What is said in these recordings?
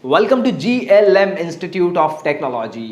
Welcome to GLM institute of technology.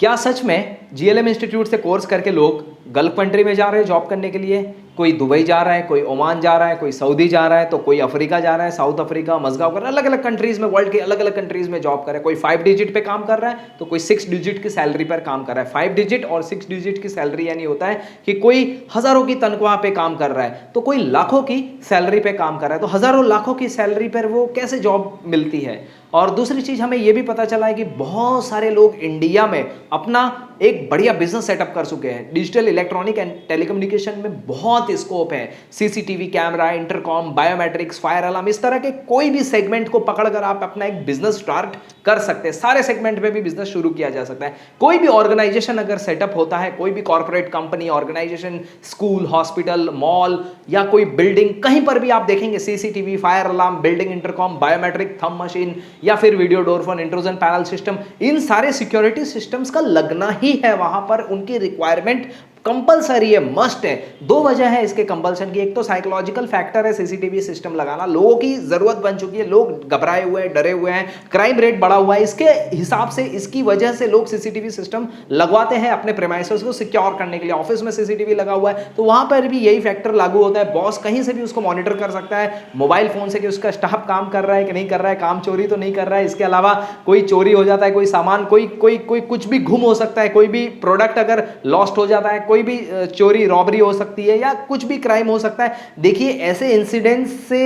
क्या सच में GLM इंस्टीट्यूट से कोर्स करके लोग गल्फ कंट्री में जा रहे हैं जॉब करने के लिए? कोई दुबई जा रहा है, कोई ओमान जा रहा है, कोई सऊदी जा रहा है, तो कोई अफ्रीका जा रहा है, साउथ अफ्रीका, मजगांव कर रहा है, अलग अलग कंट्रीज में, वर्ल्ड के अलग अलग कंट्रीज में जॉब कर रहा है। कोई 5 डिजिट पे काम कर रहा है तो कोई 6 डिजिट की सैलरी पर काम कर रहा है। 5 डिजिट और 6 डिजिट की सैलरी यानी होता है कि कोई हजारों की तनख्वाह पे काम कर रहा है तो कोई लाखों की सैलरी पे काम कर रहा है। तो हजारों लाखों की सैलरी पर वो कैसे जॉब मिलती है? और दूसरी चीज हमें यह भी पता चला है कि बहुत सारे लोग इंडिया में अपना एक बढ़िया बिजनेस सेटअप कर चुके हैं। डिजिटल इलेक्ट्रॉनिक एंड टेलीकम्युनिकेशन में बहुत स्कोप है। CCTV camera, intercom, biometrics, fire alarm, इस तरह के कोई भी सेगमेंट को पकड़कर आप अपना एक बिजनेस स्टार्ट कर सकते हैं। सारे सेगमेंट में भी बिजनेस शुरू किया जा सकता है। कोई भी ऑर्गेनाइजेशन अगर सेटअप होता है, कोई भी corporate company, organisation, school, hospital, mall या कोई बिल्डिंग, कहीं पर भी आप देखेंगे CCTV, fire alarm, building intercom, biometric, thumb machine या फिर video door phone, intrusion panel system, इन सारे सिक्योरिटी सिस्टम्स का लगना ही है वहां पर। उनकी रिक्वायरमेंट कंपलसरी है, मस्ट है। दो वजह है इसके कंपल्सन की। एक तो साइकोलॉजिकल फैक्टर है, सीसीटीवी सिस्टम लगाना लोगों की जरूरत बन चुकी है। लोग घबराए हुए हैं, डरे हुए हैं, क्राइम रेट बढ़ा हुआ है। इसके हिसाब से, इसकी वजह से लोग सीसीटीवी सिस्टम लगवाते हैं अपने प्रेमाइसेस को सिक्योर करने के लिए। ऑफिस में सीसीटीवी लगा हुआ है तो वहां पर भी यही फैक्टर लागू होता है। बॉस कहीं से भी उसको मॉनिटर कर सकता है मोबाइल फोन से कि उसका स्टाफ काम कर रहा है कि नहीं कर रहा है, काम चोरी तो नहीं कर रहा है। इसके अलावा कोई चोरी हो जाता है, कोई सामान, कोई कुछ भी गुम हो सकता है, कोई भी प्रोडक्ट अगर लॉस्ट हो जाता है, कोई भी चोरी, रॉबरी हो सकती है या कुछ भी क्राइम हो सकता है। देखिए, ऐसे इंसिडेंट से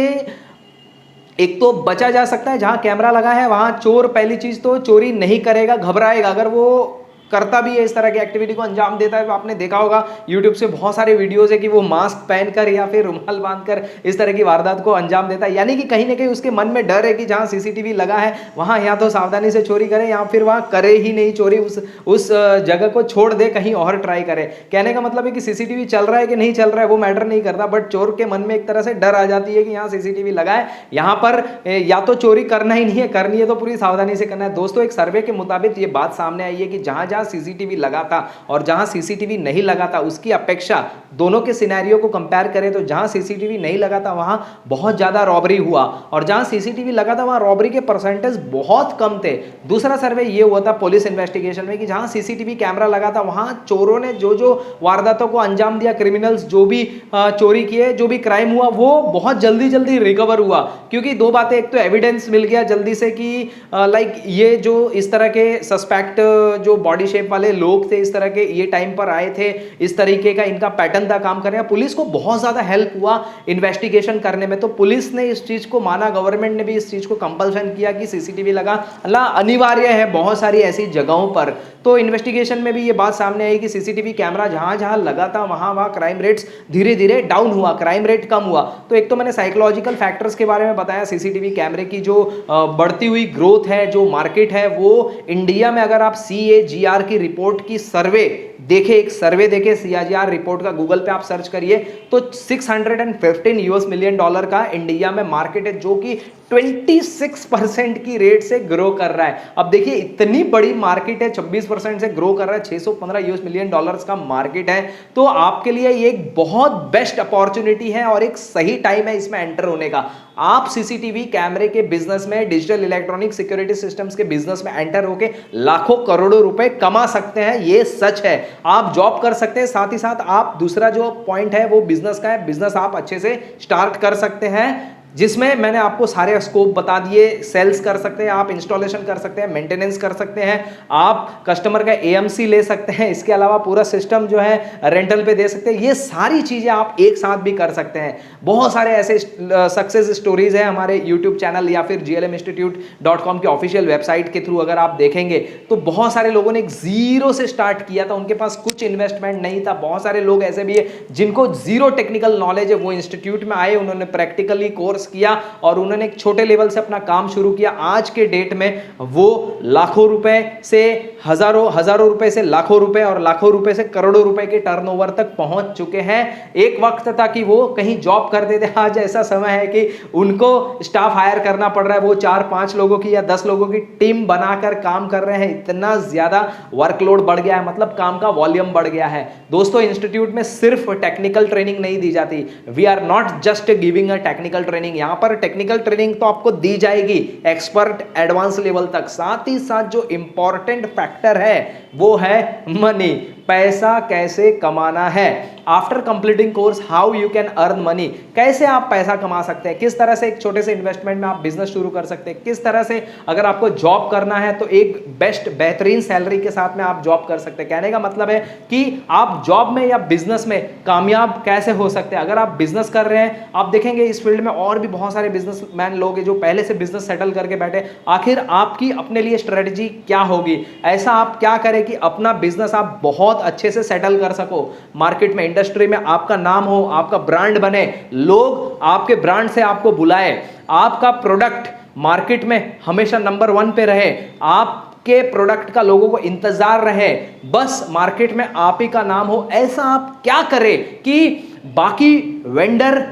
एक तो बचा जा सकता है। जहां कैमरा लगा है वहां चोर पहली चीज तो चोरी नहीं करेगा, घबराएगा। अगर वो करता भी है, इस तरह की एक्टिविटी को अंजाम देता है, तो आपने देखा होगा यूट्यूब से बहुत सारे वीडियोस है कि वो मास्क पहनकर या फिर रुमाल बांधकर इस तरह की वारदात को अंजाम देता है। यानी कि कहीं ना कहीं उसके मन में डर है कि जहां सीसीटीवी लगा है वहां या तो सावधानी से चोरी करे या फिर वहां करे ही नहीं चोरी, उस जगह को छोड़ दे, कहीं और ट्राई करे। कहने का मतलब है कि सीसीटीवी चल रहा है कि नहीं चल रहा है वो मैटर नहीं करता, बट चोर के मन में एक तरह से डर आ जाती है कि यहाँ सीसीटीवी लगा है, यहाँ पर या तो चोरी करना ही नहीं है, करनी है तो पूरी सावधानी से करना है। दोस्तों, एक सर्वे के मुताबिक ये बात सामने आई है कि जहां जहां सीसीटीवी लगा था और जहां सीसीटीवी नहीं लगा था, उसकी अपेक्षा दोनों के सिनेरियो को कंपेयर करें तो जहां सीसीटीवी नहीं लगा था वहां बहुत ज्यादा रॉबरी हुआ और जहां सीसीटीवी लगा था वहां रॉबरी के परसेंटेज बहुत कम थे। दूसरा सर्वे ये हुआ था पुलिस इन्वेस्टिगेशन में कि जहां सीसीटीवी कैमरा लगा था वहां चोरों ने जो जो वारदातों को अंजाम दिया, क्रिमिनल्स जो भी चोरी किए, जो भी क्राइम हुआ, वो बहुत जल्दी जल्दी रिकवर हुआ। क्योंकि दो बातें, एक तो एविडेंस मिल गया जल्दी से कि लाइक ये जो इस तरह के सस्पेक्ट जो बॉडी शेप वाले लोग थे, इस तरह के ये टाइम पर आए थे, इस तरीके का इनका पैटर्न था काम करने का। पुलिस को बहुत ज्यादा हेल्प हुआ इन्वेस्टिगेशन करने में। तो पुलिस ने इस चीज को माना, गवर्नमेंट ने भी इस चीज को कंपल्सन किया कि सीसीटीवी लगा अनिवार्य है बहुत सारी ऐसी जगहों पर। तो इन्वेस्टिगेशन में भी ये बात सामने आई कि सीसीटीवी कैमरा जहां जहां लगा था वहां वहां क्राइम रेट्स धीरे धीरे डाउन हुआ, क्राइम रेट कम हुआ। तो एक तो मैंने साइकोलॉजिकल फैक्टर्स के बारे में बताया, सीसीटीवी कैमरे की जो बढ़ती हुई ग्रोथ है, जो मार्केट है, वो इंडिया में अगर आप CAGR की रिपोर्ट की सर्वे देखे, एक सर्वे देखे CAGR रिपोर्ट का, गूगल पे आप सर्च करिए तो $615 मिलियन का इंडिया में मार्केट है, जो कि 26% की रेट से ग्रो कर रहा है। अब देखिए, इतनी बड़ी मार्केट है, 26% से ग्रो कर रहा है, $615 मिलियन का मार्केट है। तो आपके लिए ये एक बहुत बेस्ट अपॉर्चुनिटी है और एक सही टाइम है इसमें एंटर होने का। आप सीसीटीवी कैमरे के बिजनेस में, डिजिटल इलेक्ट्रॉनिक सिक्योरिटी सिस्टम्स के बिजनेस में एंटर होके लाखों करोड़ों रुपए कमा सकते हैं, ये सच है। आप जॉब कर सकते हैं, साथ ही साथ आप, दूसरा जो पॉइंट है वो बिजनेस का है, बिजनेस आप अच्छे से स्टार्ट कर सकते हैं, जिसमें मैंने आपको सारे स्कोप बता दिए। सेल्स कर सकते हैं आप, इंस्टॉलेशन कर सकते हैं, मेंटेनेंस कर सकते हैं, आप कस्टमर का AMC ले सकते हैं, इसके अलावा पूरा सिस्टम जो है रेंटल पे दे सकते हैं। ये सारी चीजें आप एक साथ भी कर सकते हैं। बहुत सारे ऐसे सक्सेस स्टोरीज हैं हमारे यूट्यूब चैनल या फिर glminstitute.com की ऑफिशियल वेबसाइट के थ्रू अगर आप देखेंगे तो बहुत सारे लोगों ने एक जीरो से स्टार्ट किया था, उनके पास कुछ इन्वेस्टमेंट नहीं था। बहुत सारे लोग ऐसे भी है जिनको जीरो टेक्निकल नॉलेज है, वो इंस्टीट्यूट में आए, उन्होंने प्रैक्टिकली कोर्स किया और उन्होंने एक छोटे लेवल से अपना काम शुरू किया। आज के डेट में वो लाखों रुपए से हजारों रुपए से लाखों रुपए और लाखों रुपए से करोड़ों रुपए के टर्नओवर तक पहुंच चुके हैं। एक वक्त था कि वो कहीं जॉब करते थे, आज ऐसा समय है कि उनको स्टाफ हायर करना पड़ रहा है, वो 4-5 लोगों की या 10 लोगों की टीम बनाकर काम कर रहे हैं। इतना ज्यादा वर्कलोड बढ़ गया है, मतलब काम का वॉल्यूम बढ़ गया है। दोस्तों, इंस्टीट्यूट में सिर्फ टेक्निकल ट्रेनिंग नहीं दी जाती। We are not just giving a technical training, training, यहाँ पर टेक्निकल ट्रेनिंग तो आपको दी जाएगी एक्सपर्ट एडवांस लेवल तक, साथ ही साथ जो इंपॉर्टेंट फैक्टर है वो है मनी, पैसा कैसे कमाना है। After completing course how you can earn money, कैसे आप पैसा कमा सकते हैं, किस तरह से एक छोटे से इन्वेस्टमेंट में आप बिजनेस शुरू कर सकते हैं, किस तरह से अगर आपको जॉब करना है तो एक बेहतरीन सैलरी के साथ में आप जॉब कर सकते हैं। कहने का मतलब है कि आप जॉब में या बिजनेस में कामयाब कैसे हो सकते हैं। अगर आप बिजनेस कर रहे हैं, आप देखेंगे इस फील्ड में और भी बहुत सारे बिजनेसमैन लोग हैं जो पहले से बिजनेस सेटल करके बैठे, आखिर आपकी अपने लिए स्ट्रेटजी क्या होगी, ऐसा आप क्या करें कि अपना बिजनेस आप बहुत अच्छे से सेटल कर सको, मार्केट में इंडस्ट्री में आपका नाम हो, आपका ब्रांड बने, लोग आपके ब्रांड से आपको बुलाए, आपका प्रोडक्ट मार्केट में हमेशा नंबर 1 पे रहे, आपके प्रोडक्ट का लोगों को इंतजार रहे, बस मार्केट में आप ही का नाम हो। ऐसा आप क्या करें कि बाकी वेंडर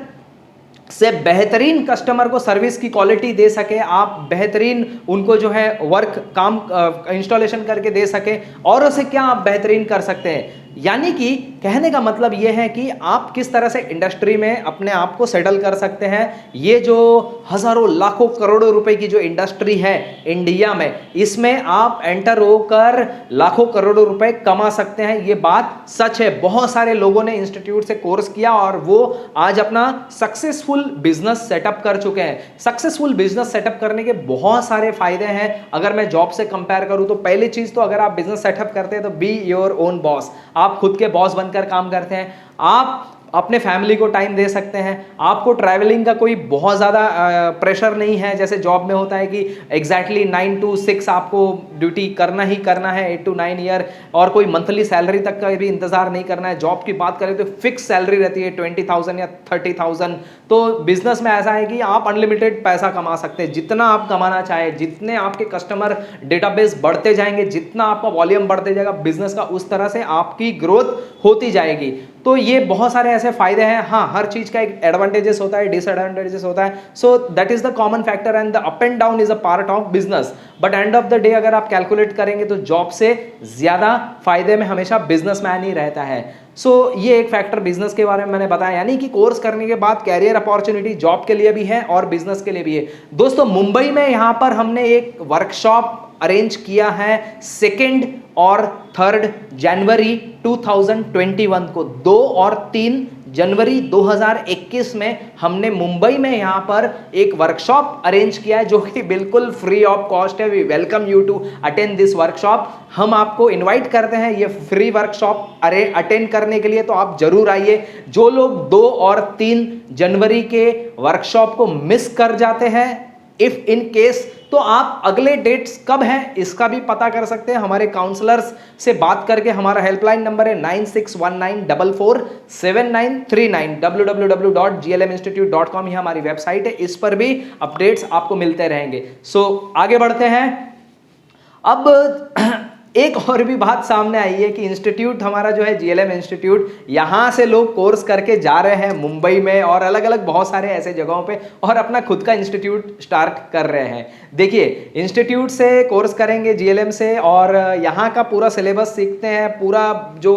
से बेहतरीन कस्टमर को सर्विस की क्वालिटी दे सके, आप बेहतरीन उनको जो है वर्क काम इंस्टॉलेशन करके दे सके, औरों से क्या आप बेहतरीन कर सकते हैं। यानी कि कहने का मतलब यह है कि आप किस तरह से इंडस्ट्री में अपने आप को सेटल कर सकते हैं। ये जो हजारों लाखों करोड़ों रुपए की जो इंडस्ट्री है इंडिया में, इसमें आप एंटर होकर लाखों करोड़ों रुपए कमा सकते हैं। ये बात सच है। बहुत सारे लोगों ने इंस्टीट्यूट से कोर्स किया और वो आज अपना सक्सेसफुल बिजनेस सेटअप कर चुके हैं। सक्सेसफुल बिजनेस सेटअप करने के बहुत सारे फायदे हैं। अगर मैं जॉब से कंपेयर करूं तो पहली चीज तो अगर आप बिजनेस सेटअप करते हैं तो बी योर ओन बॉस, आप खुद के बॉस बनकर काम करते हैं, आप अपने फैमिली को टाइम दे सकते हैं, आपको ट्रैवलिंग का कोई बहुत ज़्यादा प्रेशर नहीं है जैसे जॉब में होता है कि एग्जैक्टली 9 to 6 आपको ड्यूटी करना ही करना है, 8 to 9 ईयर, और कोई मंथली सैलरी तक का भी इंतजार नहीं करना है। जॉब की बात करें तो फिक्स सैलरी रहती है 20,000 या 30,000। तो बिजनेस में ऐसा है कि आप अनलिमिटेड पैसा कमा सकते हैं, जितना आप कमाना चाहे, जितने आपके कस्टमर डेटाबेस बढ़ते जाएंगे, जितना आपका वॉल्यूम बढ़ते जाएगा बिजनेस का, उस तरह से आपकी ग्रोथ होती जाएगी। तो ये बहुत सारे ऐसे फायदे हैं। हाँ, हर चीज का एक एडवांटेजेस होता है, डिसएडवांटेजेस होता है। So that is the common factor and the up and down is a part of business. But end of the day अगर आप कैलकुलेट करेंगे तो जॉब से ज्यादा फायदे में हमेशा बिजनेसमैन ही रहता है। सो ये एक फैक्टर बिजनेस के बारे में मैंने बताया। यानी कि कोर्स करने के बाद कैरियर अपॉर्चुनिटी जॉब के लिए भी है और बिजनेस के लिए भी है। दोस्तों, मुंबई में यहाँ पर हमने एक वर्कशॉप अरेंज किया है 2 और 3 जनवरी 2021 को। 2 और 3 जनवरी 2021 में हमने मुंबई में यहाँ पर एक वर्कशॉप अरेंज किया है जो कि बिल्कुल फ्री ऑफ कॉस्ट है। We welcome you to attend this workshop. हम आपको इनवाइट करते हैं ये फ्री वर्कशॉप अटेंड करने के लिए, तो आप जरूर आइए। जो लोग 2 और 3 जनवरी के वर्कशॉप को मिस कर जाते हैं, इफ इन केस, तो आप अगले डेट्स कब हैं इसका भी पता कर सकते हैं हमारे काउंसलर्स से बात करके। हमारा हेल्पलाइन नंबर है 9619447939 www.glminstitute.com, ये हमारी वेबसाइट है, इस पर भी अपडेट्स आपको मिलते रहेंगे। सो आगे बढ़ते हैं। अब एक और भी बात सामने आई है कि इंस्टीट्यूट हमारा जो है जीएलएम इंस्टीट्यूट, यहाँ से लोग कोर्स करके जा रहे हैं मुंबई में और अलग अलग बहुत सारे ऐसे जगहों पे और अपना खुद का इंस्टीट्यूट स्टार्ट कर रहे हैं। देखिए, इंस्टीट्यूट से कोर्स करेंगे जीएलएम से और यहाँ का पूरा सिलेबस सीखते हैं। पूरा जो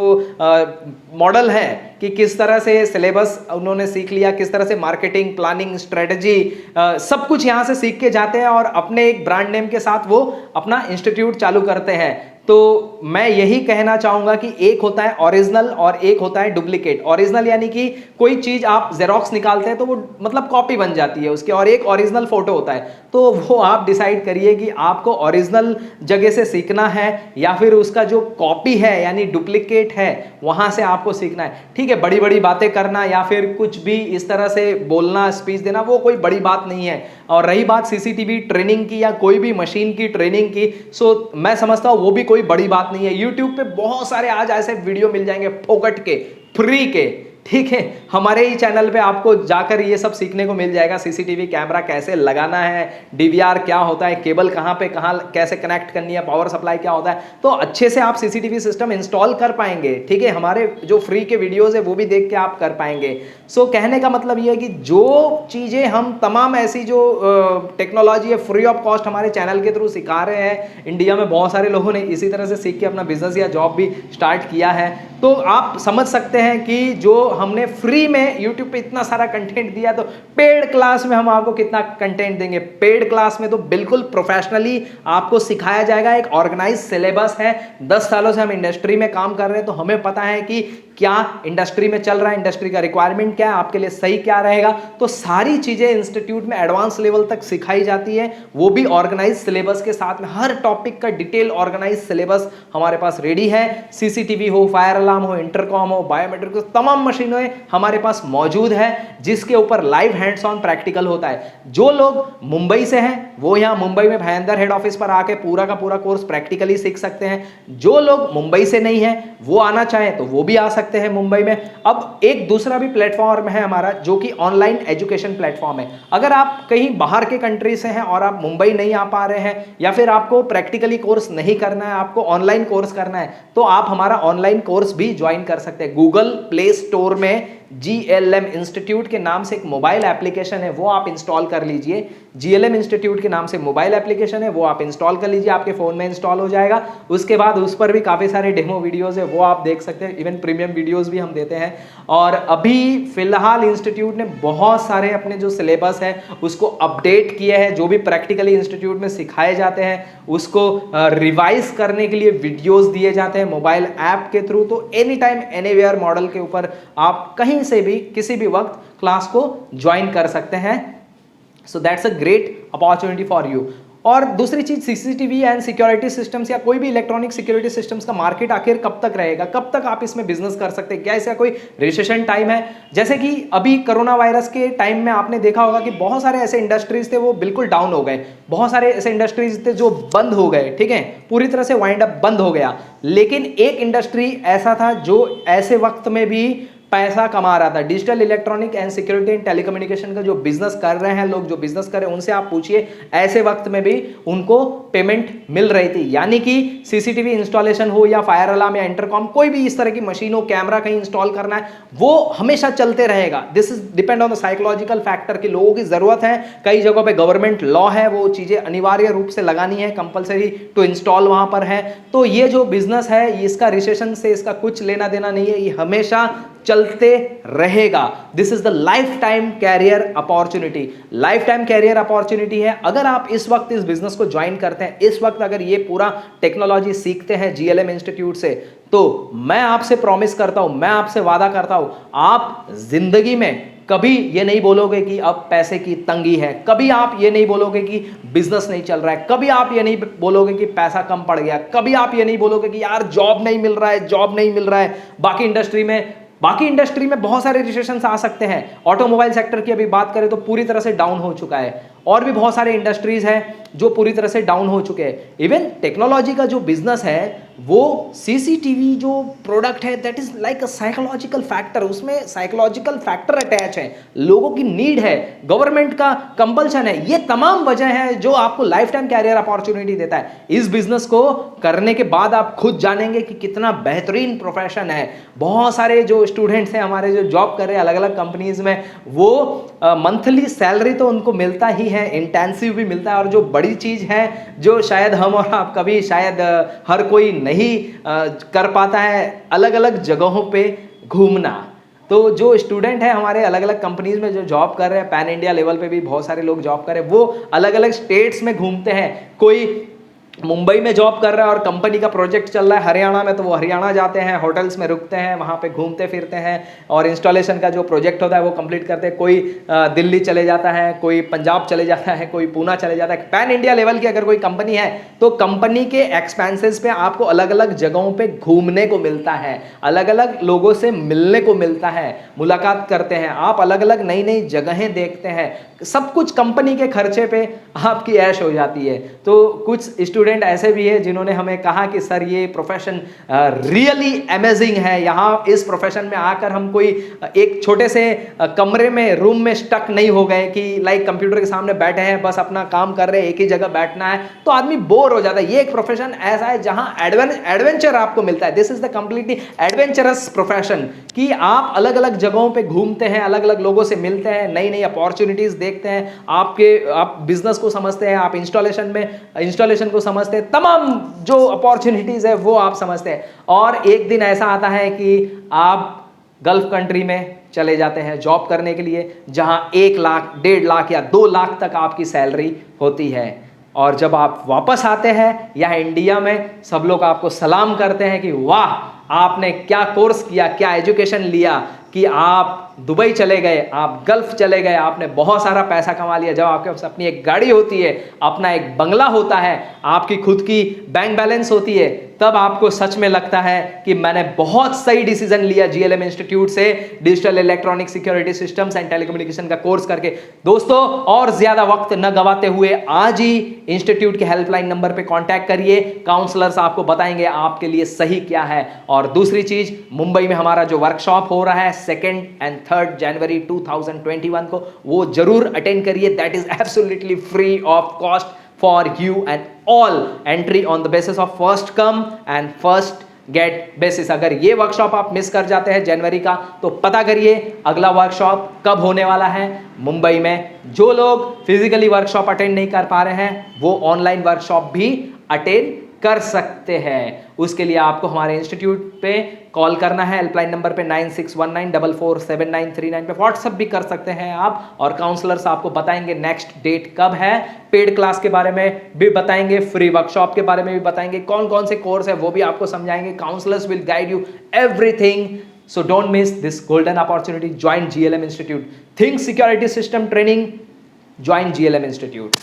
मॉडल है कि किस तरह से सिलेबस उन्होंने सीख लिया, किस तरह से मार्केटिंग, प्लानिंग, स्ट्रेटजी, सब कुछ यहाँ से सीख के जाते हैं और अपने एक ब्रांड नेम के साथ वो अपना इंस्टीट्यूट चालू करते हैं। तो मैं यही कहना चाहूंगा कि एक होता है ओरिजिनल और एक होता है डुप्लीकेट। ओरिजिनल यानी कि कोई चीज आप जेरोक्स निकालते हैं तो वो मतलब कॉपी बन जाती है उसकी, और एक ओरिजिनल फोटो होता है। तो वो आप डिसाइड करिए कि आपको ओरिजिनल जगह से सीखना है या फिर उसका जो कॉपी है यानी डुप्लीकेट है वहां से आपको सीखना है। ठीक है, बड़ी बड़ी बातें करना या फिर कुछ भी इस तरह से बोलना, स्पीच देना, वो कोई बड़ी बात नहीं है। और रही बात सीसीटीवी ट्रेनिंग की या कोई भी मशीन की ट्रेनिंग की, सो मैं समझता हूं वो भी कोई बड़ी बात नहीं है। यूट्यूब पे बहुत सारे आज ऐसे वीडियो मिल जाएंगे फोकट के, फ्री के, ठीक है। हमारे ही चैनल पे आपको जाकर ये सब सीखने को मिल जाएगा। सीसीटीवी कैमरा कैसे लगाना है, डीवीआर क्या होता है, केबल कहाँ पे कहाँ कैसे कनेक्ट करनी है, पावर सप्लाई क्या होता है, तो अच्छे से आप सीसीटीवी सिस्टम इंस्टॉल कर पाएंगे। ठीक है, हमारे जो फ्री के वीडियोस है वो भी देख के आप कर पाएंगे। सो कहने का मतलब ये है कि जो चीज़ें हम तमाम ऐसी जो टेक्नोलॉजी है फ्री ऑफ कॉस्ट हमारे चैनल के थ्रू सिखा रहे हैं, इंडिया में बहुत सारे लोगों ने इसी तरह से सीख के अपना बिजनेस या जॉब भी स्टार्ट किया है। तो आप समझ सकते हैं कि जो हमने फ्री में यूट्यूब पे इतना सारा कंटेंट दिया, तो पेड क्लास में हम आपको कितना कंटेंट देंगे। पेड क्लास में तो बिल्कुल प्रोफेशनली आपको सिखाया जाएगा, एक ऑर्गेनाइज सिलेबस है। 10 सालों से हम इंडस्ट्री में काम कर रहे हैं, तो हमें पता है कि क्या इंडस्ट्री में चल रहा है, इंडस्ट्री का रिक्वायरमेंट क्या है, आपके लिए सही क्या रहेगा। तो सारी चीजें इंस्टीट्यूट में एडवांस लेवल तक सिखाई जाती है, वो भी ऑर्गेनाइज सिलेबस के साथ में। हर टॉपिक का डिटेल ऑर्गेनाइज सिलेबस हमारे पास रेडी है। सीसीटीवी हो, फायर अलार्म हो, इंटरकॉम हो, बायोमेट्रिक हो, तमाम मशीनें हमारे पास मौजूद है, जिसके ऊपर लाइव हैंड्स ऑन प्रैक्टिकल होता है। जो लोग मुंबई से हैं वो यहाँ मुंबई में भयंदर हेड ऑफिस पर आके पूरा का पूरा कोर्स प्रैक्टिकली सीख सकते हैं। जो लोग मुंबई से नहीं है वो आना चाहें तो वो भी आ सकते हैं मुंबई में। अब एक दूसरा भी प्लेटफॉर्म है हमारा, जो कि ऑनलाइन एजुकेशन प्लेटफॉर्म है। अगर आप कहीं बाहर के कंट्री से हैं और आप मुंबई नहीं आ पा रहे हैं, या फिर आपको प्रैक्टिकली कोर्स नहीं करना है, आपको ऑनलाइन कोर्स करना है, तो आप हमारा ऑनलाइन कोर्स भी ज्वाइन कर सकते हैं। गूगल प्ले स्टोर में GLM इंस्टीट्यूट के नाम से एक मोबाइल एप्लीकेशन है, वो आप इंस्टॉल कर लीजिए। GLM इंस्टीट्यूट के नाम से मोबाइल एप्लीकेशन है, वो आप इंस्टॉल कर लीजिए, आपके फोन में इंस्टॉल हो जाएगा। उसके बाद उस पर भी काफी सारे डेमो वीडियोस है, वो आप देख सकते हैं। इवन प्रीमियम वीडियोस भी हम देते हैं। और अभी फिलहाल इंस्टीट्यूट ने बहुत सारे अपने जो सिलेबस है उसको अपडेट किए हैं। जो भी प्रैक्टिकली इंस्टीट्यूट में सिखाए जाते हैं उसको रिवाइज करने के लिए वीडियोस दिए जाते हैं मोबाइल ऐप के थ्रू। तो एनी टाइम एनीवेयर मॉडल के ऊपर आप कहीं से भी किसी भी वक्त क्लास को ज्वाइन कर सकते हैं। So that's a great opportunity for you. और दूसरी चीज, सीसीटीवी एंड सिक्योरिटी सिस्टम्स या कोई भी इलेक्ट्रॉनिक सिक्योरिटी सिस्टम्स का मार्केट आखिर कब तक रहेगा, कब तक आप इसमें बिजनेस कर सकते हैं, क्या इसका कोई रिसेशन टाइम है? जैसे कि अभी कोरोना वायरस के टाइम में आपने देखा होगा कि बहुत सारे ऐसे इंडस्ट्रीज थे वो बिल्कुल डाउन हो गए, बहुत सारे ऐसे इंडस्ट्रीज थे जो बंद हो गए, ठीक है, पूरी तरह से वाइंड अप बंद हो गया। लेकिन एक इंडस्ट्री ऐसा था जो ऐसे वक्त में भी पैसा कमा रहा था। Digital electronic and security and telecommunication का जो बिजनेस कर रहे हैं लोग, जो बिजनेस कर रहे हैं, उनसे आप पूछिए, ऐसे वक्त में भी उनको पेमेंट मिल रही थी। यानी कि सीसीटीवी इंस्टॉलेशन हो या फायर अलार्म या इंटरकॉम, कोई भी इस तरह की मशीन हो, कैमरा कहीं इंस्टॉल करना है, वो हमेशा चलते रहेगा। This is depend on the psychological factor कि लोगों की जरूरत है। कई जगहों पे गवर्नमेंट लॉ है, वो चीजें अनिवार्य रूप से लगानी है, कंपलसरी टू इंस्टॉल वहां पर है। तो ये जो बिजनेस है इसका रिसेशन से इसका कुछ लेना देना नहीं है, ये हमेशा चलते रहेगा। This is the lifetime career opportunity. Lifetime career opportunity है। अगर आप इस वक्त इस बिजनेस को ज्वाइन करते हैं, इस वक्त अगर ये पूरा टेक्नोलॉजी सीखते हैं GLM इंस्टीट्यूट से, तो मैं आपसे प्रॉमिस करता हूं, मैं आपसे वादा करता हूं, आप जिंदगी में कभी ये नहीं बोलोगे कि अब पैसे की तंगी है, कभी आप ये नहीं बोलोगे कि बिजनेस नहीं चल रहा है, कभी आप ये नहीं बोलोगे कि पैसा कम पड़ गया, कभी आप ये नहीं बोलोगे कि यार जॉब नहीं मिल रहा है, जॉब नहीं मिल रहा है। बाकी इंडस्ट्री में बहुत सारे रिसेशंस आ सकते हैं। ऑटोमोबाइल सेक्टर की अभी बात करें तो पूरी तरह से डाउन हो चुका है, और भी बहुत सारे इंडस्ट्रीज हैं जो पूरी तरह से डाउन हो चुके हैं। इवन टेक्नोलॉजी का जो बिजनेस है, वो सीसीटीवी जो प्रोडक्ट है, that is like a psychological factor, उसमें साइकोलॉजिकल फैक्टर अटैच है, लोगों की नीड है, गवर्नमेंट का कंपल्शन है। ये तमाम वजह है जो आपको लाइफ टाइम कैरियर अपॉर्चुनिटी देता है। इस बिजनेस को करने के बाद आप खुद जानेंगे कि कितना बेहतरीन प्रोफेशन है। बहुत सारे जो स्टूडेंट्स हैं हमारे जो जॉब कर रहे हैं अलग अलग कंपनीज में, वो मंथली सैलरी तो उनको मिलता ही है, इंटेंसिव भी मिलता है, और जो बड़ी चीज है जो शायद हम और आप कभी शायद हर कोई नहीं कर पाता है, अलग अलग जगहों पे घूमना। तो जो स्टूडेंट है हमारे अलग अलग कंपनीज में जो जॉब कर रहे हैं, पैन इंडिया लेवल पे भी बहुत सारे लोग जॉब कर रहे हैं, वो अलग अलग स्टेट्स में घूमते हैं। कोई मुंबई में जॉब कर रहा है और कंपनी का प्रोजेक्ट चल रहा है हरियाणा में, तो वो हरियाणा जाते हैं, होटल्स में रुकते हैं, वहाँ पे घूमते फिरते हैं और इंस्टॉलेशन का जो प्रोजेक्ट होता है वो कंप्लीट करते हैं। कोई दिल्ली चले जाता है, कोई पंजाब चले जाता है, कोई पूना चले जाता है। पैन इंडिया लेवल की अगर कोई कंपनी है तो कंपनी के एक्सपेंसेस पे आपको अलग अलग जगहों पे घूमने को मिलता है, अलग अलग लोगों से मिलने को मिलता है, मुलाकात करते हैं आप, अलग अलग नई नई जगहें देखते हैं, सब कुछ कंपनी के खर्चे पे आपकी ऐश हो जाती है। तो कुछ स्टूडेंट ऐसे भी है जिन्होंने हमें कहा कि सर ये प्रोफेशन रियली अमेजिंग है, यहाँ इस प्रोफेशन में आकर हम कोई एक छोटे से कमरे में, रूम में स्टक नहीं हो गए कि लाइक कंप्यूटर के सामने बैठे हैं, बस अपना काम कर रहे हैं, एक ही जगह बैठना है, तो आदमी बोर हो जाता है। ये एक प्रोफेशन ऐसा है जहां एडवेंचर आपको मिलता है। This is the completely adventurous profession कि आप अलग अलग जगहों पे घूमते हैं, अलग अलग लोगों से मिलते हैं, नई नई अपॉर्चुनिटीज देखते हैं, आप बिजनेस को समझते हैं, आप इंस्टॉलेशन को समझते हैं, तमाम जो अपॉर्चुनिटीज है वो आप समझते हैं, और एक दिन ऐसा आता है कि आप गल्फ कंट्री में चले जाते हैं जॉब करने के लिए, जहां 1 लाख, 1.5 लाख या 2 लाख तक आपकी सैलरी होती है। और जब आप वापस आते हैं यहाँ इंडिया में, सब लोग आपको सलाम करते हैं कि वाह, आपने क्या कोर्स किया, क्या एजुकेशन लिया कि आप दुबई चले गए, आप गल्फ चले गए, आपने बहुत सारा पैसा कमा लिया। जब आपके पास अपनी एक गाड़ी होती है, अपना एक बंगला होता है, आपकी खुद की बैंक बैलेंस होती है, तब आपको सच में लगता है कि मैंने बहुत सही डिसीजन लिया जीएलएम इंस्टीट्यूट से digital electronic security systems and telecommunication का कोर्स करके। दोस्तों, और ज्यादा वक्त न गवाते हुए आज ही इंस्टीट्यूट के हेल्पलाइन नंबर पे कांटेक्ट करिए, काउंसलर्स आपको बताएंगे आपके लिए सही क्या है। और दूसरी चीज, मुंबई में हमारा जो वर्कशॉप हो रहा है 2 एंड 3 जनवरी 2021 को, वो जरूर अटेंड करिए। That is absolutely free of cost for you and all, entry on the basis of first come and first get basis। अगर ये वर्कशॉप आप मिस कर जाते हैं जनवरी का, तो पता करिए अगला वर्कशॉप कब होने वाला है मुंबई में। जो लोग फिजिकली वर्कशॉप अटेंड नहीं कर पा रहे हैं, वो ऑनलाइन वर्कशॉप भी अटेंड कर सकते हैं। उसके लिए आपको हमारे इंस्टीट्यूट पे कॉल करना है, हेल्पलाइन नंबर पे 9619447939 पे। व्हाट्सएप भी कर सकते हैं आप, और काउंसलर्स आपको बताएंगे नेक्स्ट डेट कब है, पेड क्लास के बारे में भी बताएंगे, फ्री वर्कशॉप के बारे में भी बताएंगे, कौन कौन से कोर्स है वो भी आपको समझाएंगे। Counsellors will guide you everything. So don't miss this golden opportunity. Join GLM institute, think security system training, join GLM institute.